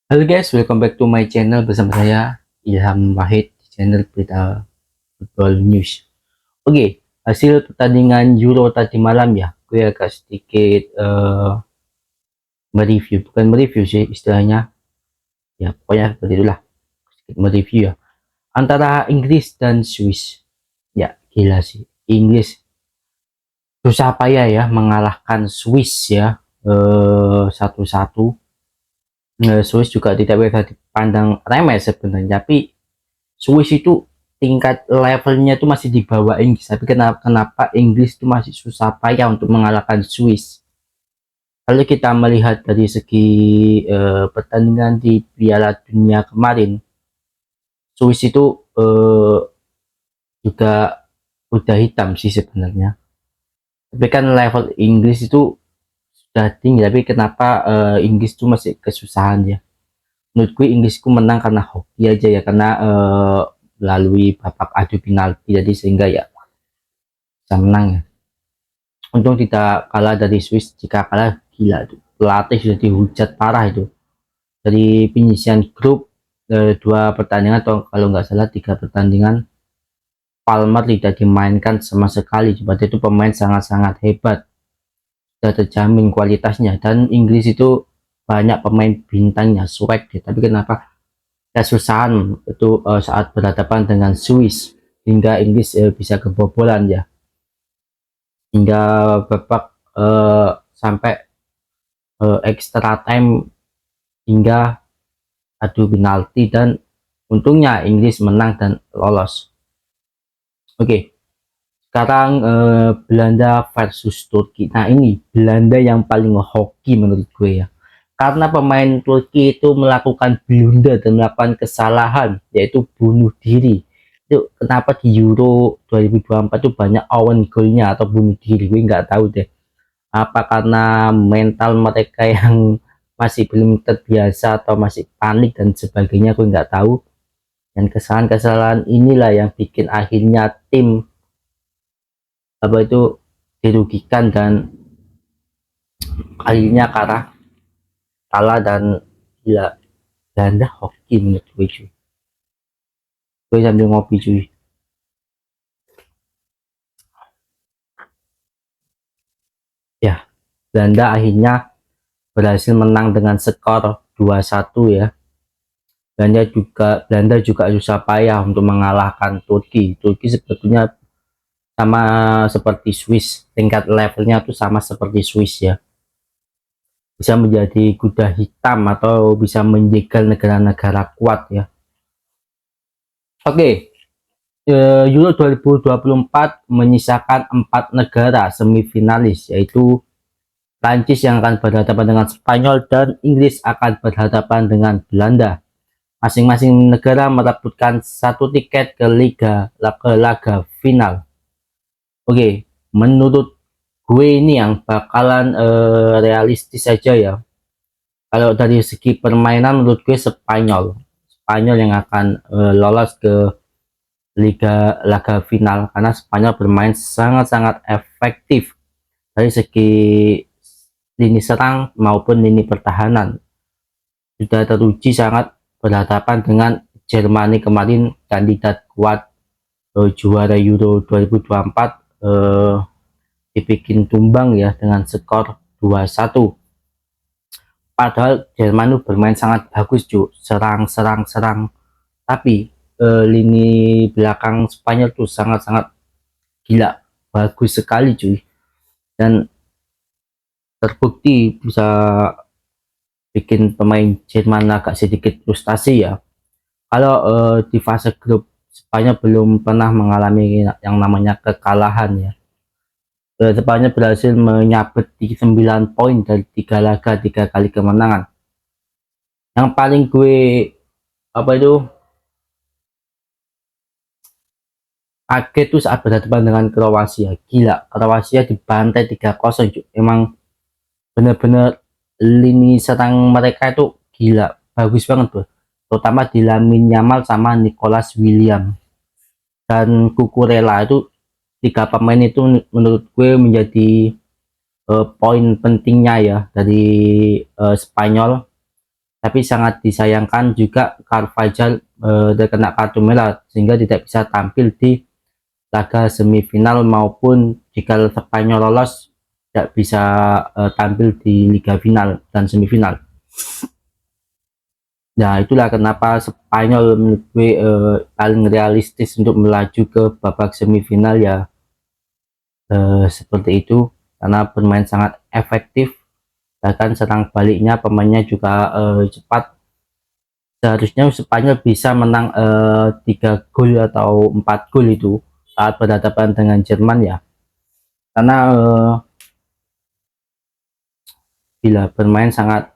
Halo guys, welcome back to my channel bersama saya Ilham Wahid di channel berita football news. Oke, hasil pertandingan Euro tadi malam ya, gue agak sedikit mereview, bukan mereview sih istilahnya, ya pokoknya seperti itulah, sedikit mereview ya. Antara Inggris dan Swiss, ya gila sih, Inggris susah payah ya mengalahkan Swiss ya, 1-1. Swiss juga tidak bisa dipandang remeh sebenarnya, tapi Swiss itu tingkat levelnya itu masih di bawah Inggris, tapi kenapa Inggris itu masih susah payah untuk mengalahkan Swiss. Kalau kita melihat dari segi pertandingan di Piala Dunia kemarin, Swiss itu juga udah hitam sih sebenarnya, tapi kan level Inggris itu sudah tinggi, tapi kenapa Inggris itu masih kesusahan ya. Menurut gue Inggrisku menang karena hoki aja ya, karena melalui babak adu penalti, jadi sehingga ya bisa menang ya. Untung tidak kalah dari Swiss. Jika kalah gila itu, pelatih sudah dihujat parah itu dari penyisian grup. Dua pertandingan atau kalau nggak salah tiga pertandingan, Palmer tidak dimainkan sama sekali. Coba itu pemain sangat-sangat hebat, sudah terjamin kualitasnya, dan Inggris itu banyak pemain bintangnya swag deh. Tapi kenapa kesusahan itu saat berhadapan dengan Swiss, hingga Inggris bisa kebobolan ya, hingga babak sampai extra time, hingga adu penalti, dan untungnya Inggris menang dan lolos. Oke, sekarang Belanda versus Turki. Nah, ini Belanda yang paling hoki menurut gue ya, karena pemain Turki itu melakukan blunder dan melakukan kesalahan, yaitu bunuh diri. Itu kenapa di Euro 2024 itu banyak own goalnya atau bunuh diri, gue nggak tahu deh. Apa karena mental mereka yang masih belum terbiasa atau masih panik dan sebagainya, aku nggak tahu. Dan kesalahan-kesalahan inilah yang bikin akhirnya tim apa itu dirugikan, dan akhirnya kalah dan gila. Belanda hoki menurut gue cuy. Gue sambil ngopi cuy. Ya, Belanda akhirnya berhasil menang dengan skor 2-1 ya. Belanda juga susah payah untuk mengalahkan Turki. Turki sebetulnya sama seperti Swiss, tingkat levelnya tuh sama seperti Swiss ya, bisa menjadi kuda hitam atau bisa menjegal negara-negara kuat ya. Oke, Euro 2024 menyisakan 4 negara semifinalis, yaitu Prancis yang akan berhadapan dengan Spanyol dan Inggris akan berhadapan dengan Belanda. Masing-masing negara merebutkan satu tiket ke laga final. Oke, menurut gue ini yang bakalan realistis saja ya. Kalau dari segi permainan, menurut gue Spanyol yang akan lolos ke laga final, karena Spanyol bermain sangat-sangat efektif dari segi lini serang maupun lini pertahanan. Sudah teruji sangat berhadapan dengan Jerman kemarin, kandidat kuat juara Euro 2024, dibikin tumbang ya dengan skor 2-1. Padahal Jerman itu bermain sangat bagus cuy, serang, tapi lini belakang Spanyol tuh sangat-sangat gila, bagus sekali cuy, dan terbukti bisa bikin pemain Jerman agak sedikit frustasi ya. Kalau di fase grup, Spanyol belum pernah mengalami yang namanya kekalahan ya. Spanyol berhasil menyabet 9 poin dari 3 laga, 3 kali kemenangan. Yang paling gue apa itu kaget tuh saat berhadapan dengan Kroasia. Gila, Kroasia dibantai 3-0. Emang bener-bener lini serang mereka itu gila, bagus banget tuh, terutama di Lamine Yamal sama Nicholas William dan Cucurella. Itu tiga pemain itu menurut gue menjadi poin pentingnya ya dari Spanyol. tapi sangat disayangkan juga Carvajal terkena kartu merah sehingga tidak bisa tampil di laga semifinal, maupun jika Spanyol lolos tidak bisa tampil di Liga final dan semifinal. Nah, itulah kenapa Spanyol menurut gue paling realistis untuk melaju ke babak semifinal ya, seperti itu, karena bermain sangat efektif, bahkan serang baliknya pemainnya juga cepat. Seharusnya Spanyol bisa menang 3 gol atau 4 gol itu saat berhadapan dengan Jerman ya, karena gila bermain sangat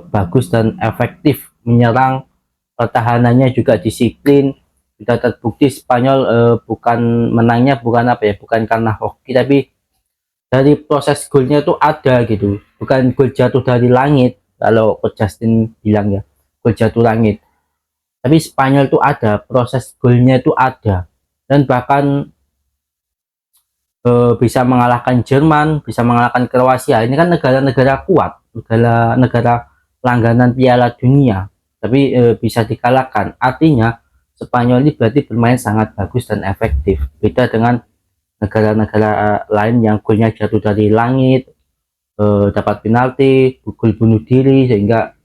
bagus dan efektif menyerang, pertahanannya juga disiplin. Sudah terbukti Spanyol bukan menangnya bukan apa ya, bukan karena hoki, tapi dari proses golnya tuh ada gitu, bukan gol jatuh dari langit kalau Coach Justin bilang ya, gol jatuh langit, tapi Spanyol tuh ada proses golnya tuh ada, dan bahkan bisa mengalahkan Jerman, bisa mengalahkan Kroasia. Ini kan negara-negara kuat, negara-negara langganan Piala Dunia, tapi bisa dikalahkan. Artinya Spanyol ini berarti bermain sangat bagus dan efektif. Beda dengan negara-negara lain yang golnya jatuh dari langit, dapat penalti, gol bunuh diri sehingga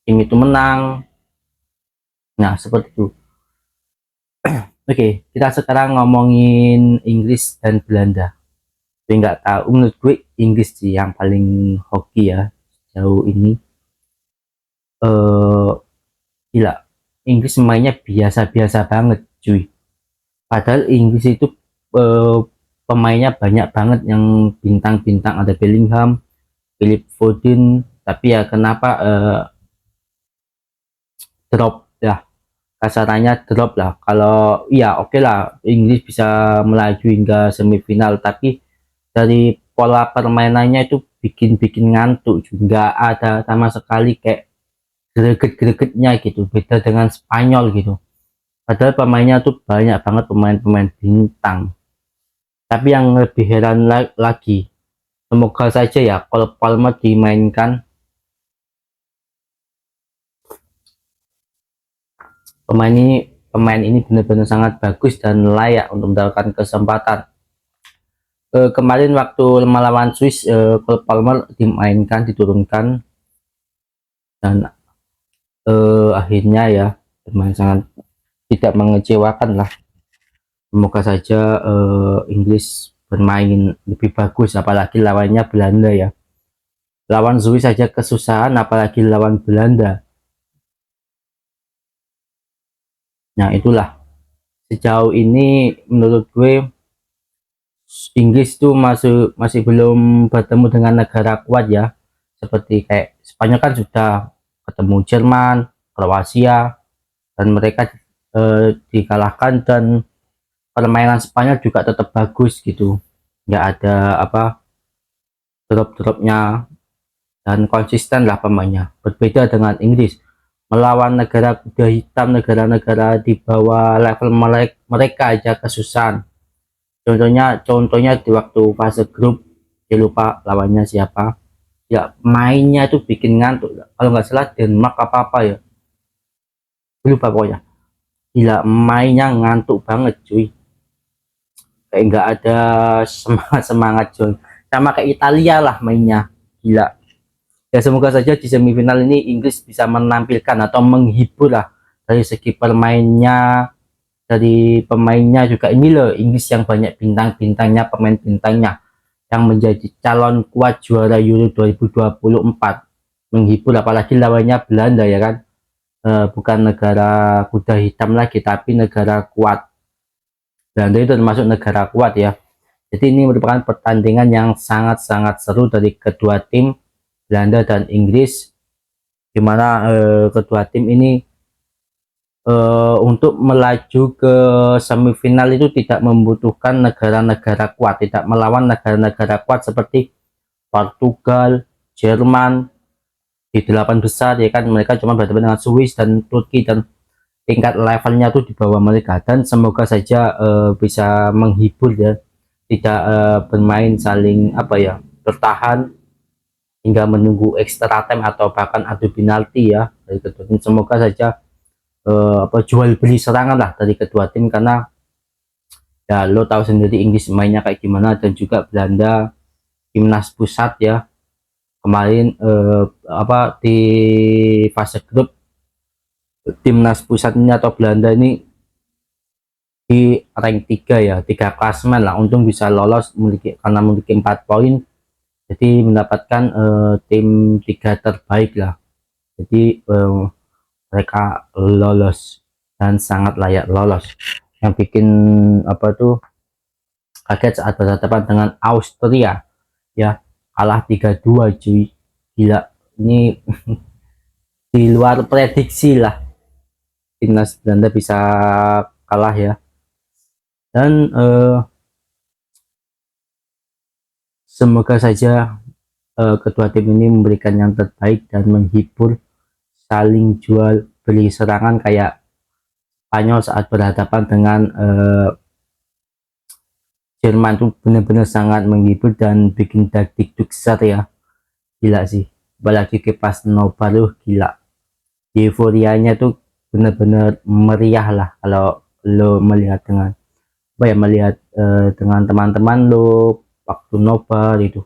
tim itu menang. Nah, seperti itu. Oke, kita sekarang ngomongin Inggris dan Belanda. Tapi nggak tahu, menurut gue Inggris sih yang paling hoki ya jauh ini. Gila, Inggris mainnya biasa-biasa banget cuy, padahal Inggris itu pemainnya banyak banget yang bintang-bintang, ada Bellingham, Philip Foden, tapi ya kenapa drop ya, kasarannya drop lah. Kalau iya oke lah Inggris bisa melaju hingga semifinal, tapi dari pola permainannya itu bikin ngantuk juga, ada sama sekali kayak greget-gregetnya gitu, beda dengan Spanyol gitu, padahal pemainnya tuh banyak banget pemain-pemain bintang. Tapi yang lebih heran lagi, semoga saja ya Cole Palmer dimainkan. Pemain ini benar-benar sangat bagus dan layak untuk mendapatkan kesempatan. Kemarin waktu melawan Swiss, Cole Palmer dimainkan, diturunkan, dan akhirnya ya bermain sangat tidak mengecewakan lah. Semoga saja Inggris bermain lebih bagus, apalagi lawannya Belanda ya. Lawan Swiss saja kesusahan, apalagi lawan Belanda. Nah, itulah sejauh ini menurut gue Inggris tuh masih belum bertemu dengan negara kuat ya, seperti kayak Spanyol kan sudah ketemu Jerman, Kroasia, dan mereka dikalahkan, dan permainan Spanyol juga tetap bagus gitu, nggak ada apa drop-dropnya, dan konsisten lah pemainnya. Berbeda dengan Inggris, melawan negara kuda hitam, negara-negara di bawah level mereka aja kesusahan. Contohnya di waktu fase grup, dia lupa lawannya siapa ya, mainnya tuh bikin ngantuk. Kalau nggak salah Denmark apa ya, lupa pokoknya. Gila, mainnya ngantuk banget cuy, kayak nggak ada semangat cuy, sama kayak Italia lah mainnya. Gila ya, semoga saja di semifinal ini Inggris bisa menampilkan atau menghibur lah dari segi permainnya, dari pemainnya juga. Ini loh Inggris yang banyak bintang-bintangnya, pemain bintangnya yang menjadi calon kuat juara Euro 2024, menghibur, apalagi lawannya Belanda ya kan, bukan negara kuda hitam lagi tapi negara kuat. Belanda itu termasuk negara kuat ya, jadi ini merupakan pertandingan yang sangat-sangat seru dari kedua tim, Belanda dan Inggris, dimana kedua tim ini untuk melaju ke semifinal itu tidak membutuhkan negara-negara kuat, tidak melawan negara-negara kuat seperti Portugal, Jerman di 8 besar ya kan. Mereka cuma berhadapan dengan Swiss dan Turki, dan tingkat levelnya tuh di bawah mereka, dan semoga saja bisa menghibur ya, tidak bermain saling apa ya, bertahan, hingga menunggu extra time atau bahkan adu penalti ya dari kedua tim. Semoga saja jual beli serangan lah dari kedua tim, karena ya lo tahu sendiri Inggris mainnya kayak gimana, dan juga Belanda timnas pusat ya kemarin di fase grup timnas pusatnya atau Belanda ini di rank 3 ya, 3 klasemen lah, untung bisa lolos karena memiliki 4 poin, jadi mendapatkan tim 3 terbaik lah, jadi mereka lolos dan sangat layak lolos. Yang bikin kaget saat berhadapan dengan Austria ya, kalah 3-2 cuy, gila, ini di luar prediksi lah timnas Belanda bisa kalah ya. Dan semoga saja kedua tim ini memberikan yang terbaik dan menghibur, saling jual beli serangan kayak Spanyol saat berhadapan dengan Jerman tuh benar-benar sangat menghibur dan bikin dagdikduk besar ya, gila sih, apalagi kipas Novaru, gila, euforianya tuh benar-benar meriah lah kalau lo melihat dengan melihat dengan teman-teman lo waktu nobar itu.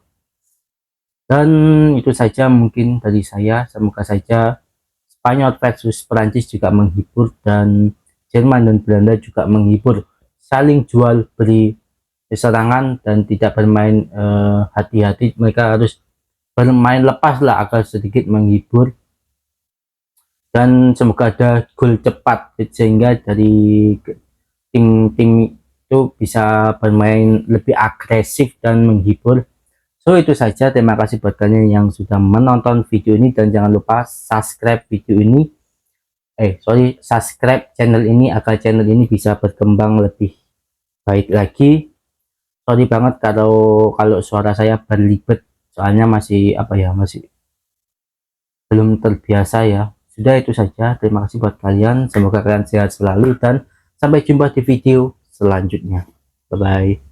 Dan itu saja mungkin dari saya, semoga saja Spanyol versus Perancis juga menghibur, dan Jerman dan Belanda juga menghibur, saling jual beli serangan dan tidak bermain hati-hati, mereka harus bermain lepas lah agar sedikit menghibur, dan semoga ada gol cepat sehingga dari tim-tim itu bisa bermain lebih agresif dan menghibur. So itu saja, terima kasih buat kalian yang sudah menonton video ini, dan jangan lupa subscribe video ini subscribe channel ini agar channel ini bisa berkembang lebih baik lagi. Sorry banget kalau suara saya berlibet, soalnya masih masih belum terbiasa ya. Sudah itu saja, terima kasih buat kalian, semoga kalian sehat selalu dan sampai jumpa di video selanjutnya. Bye bye.